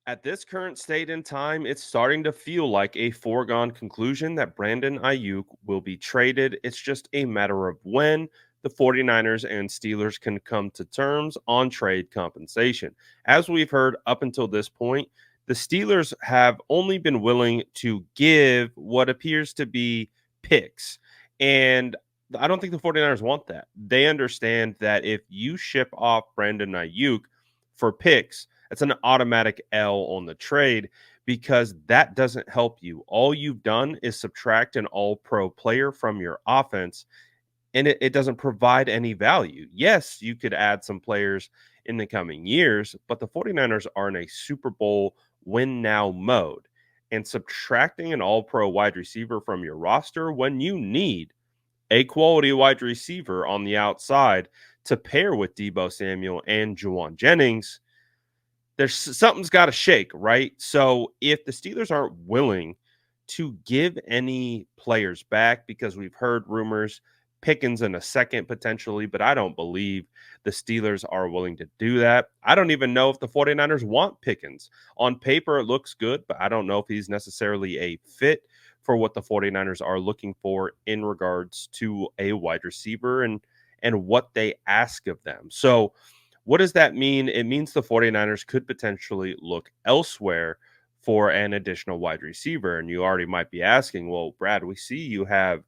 At this current state in time, it's starting to feel like a foregone conclusion that Brandon Ayuk will be traded. It's just a matter of when the 49ers and Steelers can come to terms on trade compensation. As we've heard up until this point, the Steelers have only been willing to give what appears to be picks. And I don't think the 49ers want that. They understand that if you ship off Brandon Ayuk for picks, it's an automatic L on the trade because that doesn't help you. All you've done is subtract an all pro player from your offense, and it doesn't provide any value. Yes, you could add some players in the coming years, but the 49ers are in a Super Bowl win now mode. And subtracting an all pro wide receiver from your roster when you need a quality wide receiver on the outside to pair with Debo Samuel and Juwan Jennings, there's something's got to shake, right? So if the Steelers aren't willing to give any players back, because we've heard rumors Pickens in a second potentially, but I don't believe the Steelers are willing to do that. I don't even know if the 49ers want Pickens. On paper, it looks good, but I don't know if he's necessarily a fit for what the 49ers are looking for in regards to a wide receiver and what they ask of them. So what does that mean? It means the 49ers could potentially look elsewhere for an additional wide receiver. And you already might be asking, well, Brad, we see you have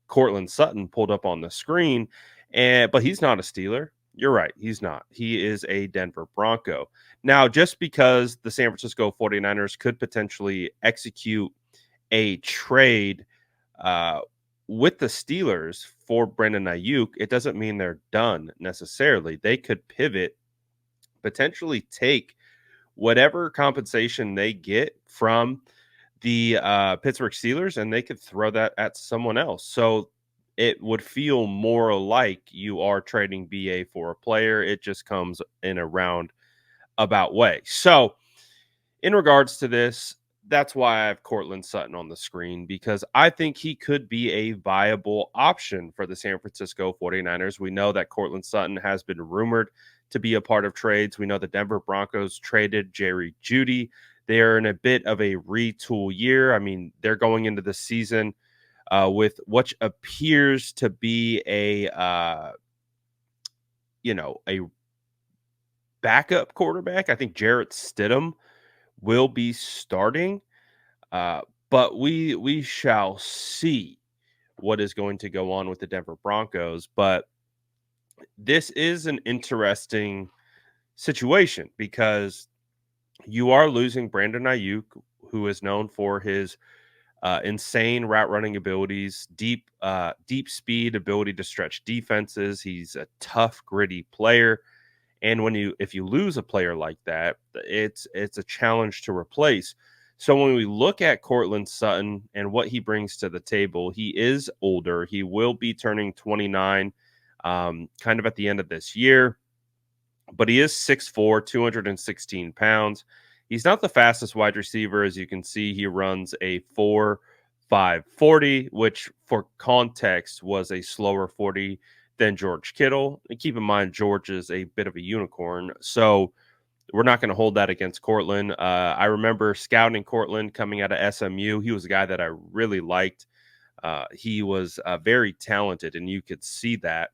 Courtland Sutton pulled up on the screen, but he's not a Steeler. You're right. He's not. He is a Denver Bronco. Now, just because the San Francisco 49ers could potentially execute a trade uh, with the Steelers for Brandon Ayuk, it doesn't mean they're done necessarily. They could pivot, potentially take whatever compensation they get from the Pittsburgh Steelers, and they could throw that at someone else. So it would feel more like you are trading BA for a player. It just comes in a roundabout way. So in regards to this, that's why I have Courtland Sutton on the screen, because I think he could be a viable option for the San Francisco 49ers. We know that Courtland Sutton has been rumored to be a part of trades. We know the Denver Broncos traded Jerry Jeudy. They are in a bit of a retool year. I mean, they're going into the season with what appears to be a backup quarterback. I think Jarrett Stidham will be starting, uh, but we shall see what is going to go on with the Denver Broncos. But this is an interesting situation because you are losing Brandon Ayuk, who is known for his insane route running abilities, deep speed, ability to stretch defenses. He's a tough, gritty player. And if you lose a player like that, it's a challenge to replace. So when we look at Courtland Sutton and what he brings to the table, he is older. He will be turning 29 kind of at the end of this year, but he is 6'4", 216 pounds. He's not the fastest wide receiver. As you can see, he runs a 4.5 40, which for context was a slower 40 than George Kittle. And keep in mind, George is a bit of a unicorn. So we're not going to hold that against Courtland. I remember scouting Courtland coming out of SMU. He was a guy that I really liked. He was very talented, and you could see that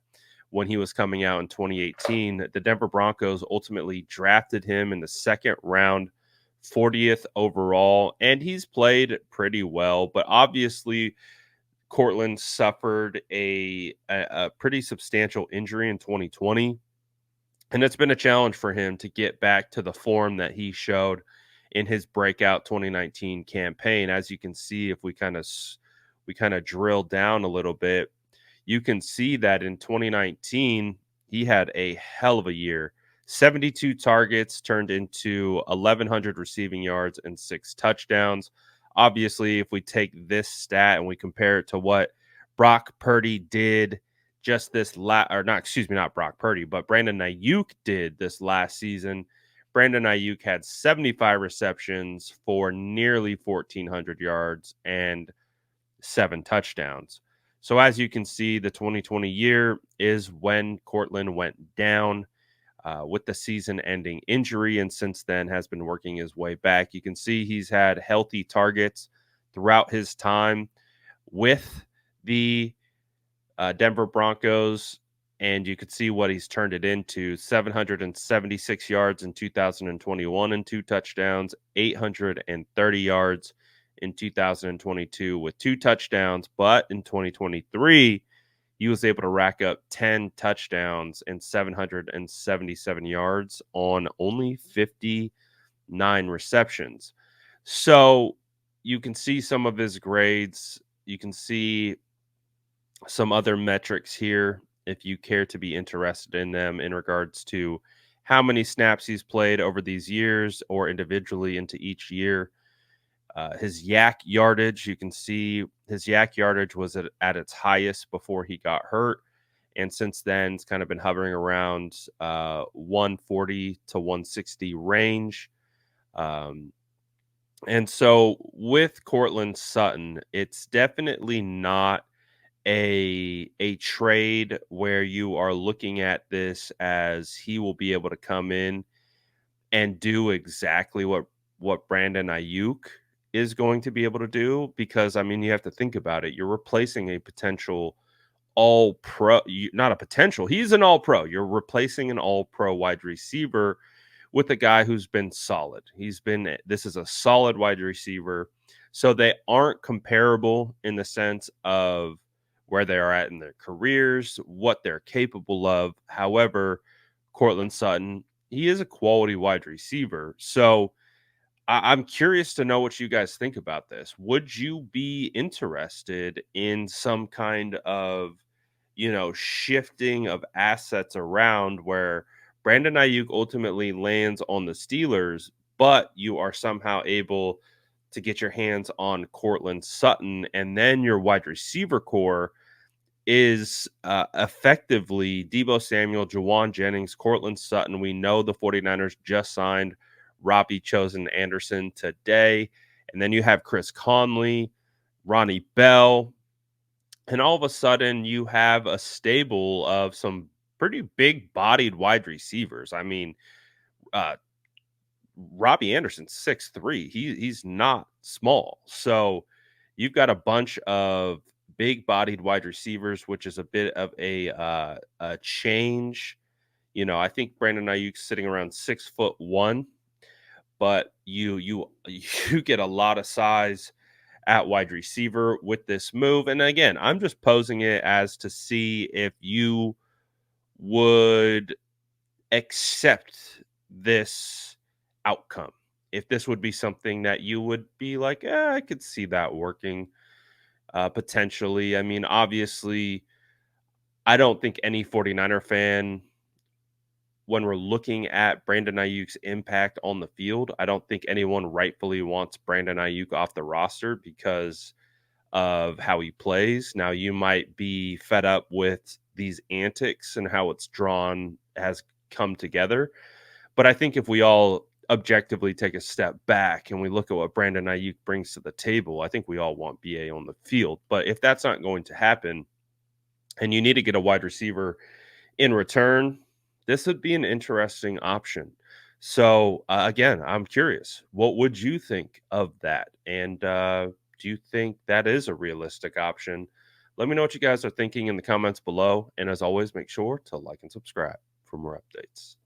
when he was coming out in 2018. The Denver Broncos ultimately drafted him in the second round, 40th overall, and he's played pretty well. But obviously, Courtland suffered a pretty substantial injury in 2020, and it's been a challenge for him to get back to the form that he showed in his breakout 2019 campaign. As you can see, if we kind of drill down a little bit, you can see that in 2019, he had a hell of a year. 72 targets turned into 1,100 receiving yards and 6 touchdowns. Obviously, if we take this stat and we compare it to what Brock Purdy did just this or not, excuse me, not Brock Purdy, but Brandon Ayuk did this last season. Brandon Ayuk had 75 receptions for nearly 1,400 yards and 7 touchdowns. So as you can see, the 2020 year is when Courtland went down. with the season-ending injury, and since then has been working his way back. You can see he's had healthy targets throughout his time with the Denver Broncos, and you could see what he's turned it into: 776 yards in 2021 and 2 touchdowns, 830 yards in 2022 with 2 touchdowns. But in 2023, he was able to rack up 10 touchdowns and 777 yards on only 59 receptions. So you can see some of his grades. You can see some other metrics here if you care to be interested in them in regards to how many snaps he's played over these years or individually into each year. His yak yardage, you can see his yak yardage was at its highest before he got hurt. And since then, it's kind of been hovering around 140 to 160 range. Um, and so with Courtland Sutton, it's definitely not a trade where you are looking at this as he will be able to come in and do exactly what Brandon Aiyuk is going to be able to do, because I mean you have to think about it. You're replacing a potential all pro, not a potential. He's an all pro. You're replacing an all pro wide receiver with a guy who's been solid. This is a solid wide receiver. So they aren't comparable in the sense of where they are at in their careers, what they're capable of. However, Courtland Sutton, he is a quality wide receiver. So I'm curious to know what you guys think about this. Would you be interested in some kind of, shifting of assets around where Brandon Ayuk ultimately lands on the Steelers, but you are somehow able to get your hands on Courtland Sutton, and then your wide receiver core is effectively Debo Samuel, Jawan Jennings, Courtland Sutton. We know the 49ers just signed Robbie Chosen Anderson today. And then you have Chris Conley, Ronnie Bell. And all of a sudden, you have a stable of some pretty big bodied wide receivers. I mean, uh, Robbie Anderson's 6'3". He's not small. So you've got a bunch of big bodied wide receivers, which is a bit of a change. I think Brandon Ayuk's sitting around 6'1", but you you get a lot of size at wide receiver with this move. And again, I'm just posing it as to see if you would accept this outcome. If this would be something that you would be like, I could see that working potentially. I mean, obviously, I don't think any 49er fan, when we're looking at Brandon Ayuk's impact on the field, I don't think anyone rightfully wants Brandon Ayuk off the roster because of how he plays. Now, you might be fed up with these antics and how it's drawn has come together. But I think if we all objectively take a step back and we look at what Brandon Ayuk brings to the table, I think we all want BA on the field. But if that's not going to happen and you need to get a wide receiver in return, this would be an interesting option. So, again, I'm curious, what would you think of that? And do you think that is a realistic option? Let me know what you guys are thinking in the comments below. And as always, make sure to like and subscribe for more updates.